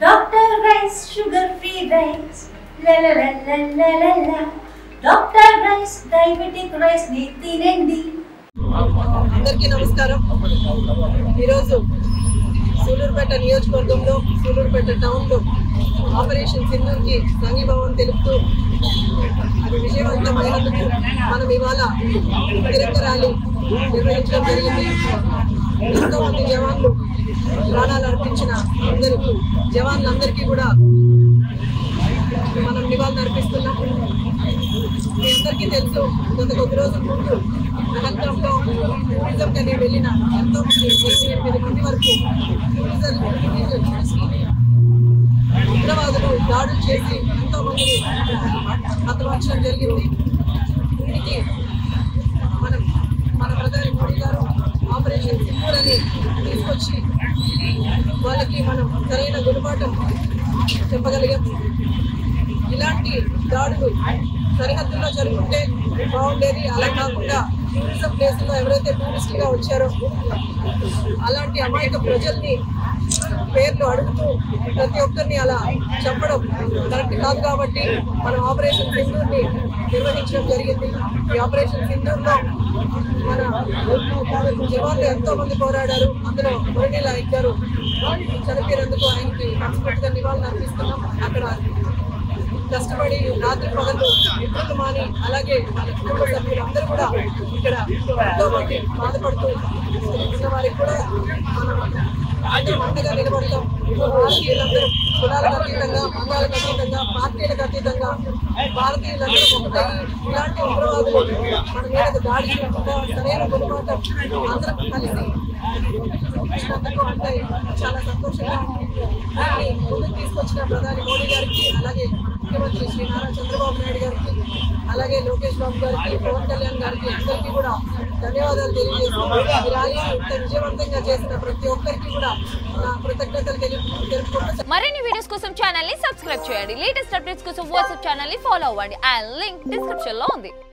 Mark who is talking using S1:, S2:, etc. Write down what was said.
S1: Dr. Rice, sugar-free rice, la la la la la la la. Dr. Rice, diabetic rice ని తినండి.
S2: అందరికీ నమస్కారం. ఈరోజు సూలూరుపేట నియోజకవర్గంలో సూలూరుపేట టౌన్లో ఆపరేషన్ సింధూర్కి సంఘీభావం తెలుపుతూ అది విజయవంతమైనందుకు మనం ఇవాళ తిరంగ ర్యాలీ నిర్వహించడం జరిగింది. ఎంతోమంది జవాన్లు ప్రాణాలు అర్పించిన జవాన్లందరికీ కూడా మనం నివాళులు అర్పిస్తున్నాం. మీ అందరికీ తెలుసు, గత కొద్ది రోజుల ముందు నగరంలో టూరిజంగా నేను వెళ్ళిన ఎంతోమంది 8 మంది వరకు ఉగ్రవాదులు దాడులు చేసి ఎంతోమందిని హతమార్చడం జరిగింది. దీనికి మన ప్రధాని మోడీ గారు ఆపరేషన్ సింధూర్ అని తీసుకొచ్చి వాళ్ళకి మనం సరైన గుణపాఠం చెప్పగలిగాం. ఇలాంటి దాడులు సరిహద్దుల్లో జరుగుతుంటే బాగుండేది. అలా కాకుండా టూరిజం ప్లేసుల్లో ఎవరైతే టూరిస్టులుగా వచ్చారో అలాంటి అమాయక ప్రజల్ని పేర్లు అడుగుతూ ప్రతి ఒక్కరిని అలా చంపడం కరెక్ట్ కాదు. కాబట్టి మనం ఆపరేషన్ సింధూర్ని నిర్వహించడం జరిగింది. ఈ ఆపరేషన్ సింధూర్లో మన జవాన్లు ఎంతో మంది పోరాడారు. అందులో మురళీల నాయక్ గారు చనిపోయినందుకు ఆయనకి మనస్ఫూర్తిగా నివాళులు అర్పిస్తున్నాం. అక్కడ కష్టపడి రాత్రి పగలు నిద్రలు మాని అలాగే వాళ్ళ కుటుంబ సభ్యులు అందరూ కూడా ఇక్కడ ఎంతో మంది బాధపడుతూ ఉన్న వారికి కూడా మనం అండగా నిలబడతాం. భారతీయులందరూ కులాలకు అతీతంగా, మతాలకు అతీతంగా, పార్టీలకు అతీతంగా భారతీయులందరూ ఒకటై ఇలాంటి ఉగ్రవాదులు మన మీద దాడి చేయకుండా సరైన గుణపాఠం అందరం కలిసి అంటే చాలా సంతోషంగా దాన్ని ముందుకు తీసుకొచ్చిన ప్రధాని మోడీ గారికి, అలాగే ముఖ్యమంత్రి శ్రీ నారా చంద్రబాబు నాయుడు గారికి, అలాగే లోకేష్ బాబు గారికి, పవన్ కళ్యాణ్ గారికి అందరికీ కూడా ధన్యవాదాలు తెలియజేస్తూ ఈ ర్యాలీని ఇంత విజయవంతంగా చేసిన ప్రతి ఒక్కరికి కూడా నా కృతజ్ఞతలు తెలుపుకుంటూ
S3: మరిన్ని వీడియోస్ కోసం ఛానల్ ని సబ్స్క్రైబ్ చేయండి. లేటెస్ట్ అప్డేట్స్ కోసం వాట్సాప్ ఛానల్ ని ఫాలో అవ్వండి. ఆ లింక్ డిస్క్రిప్షన్ లో ఉంది.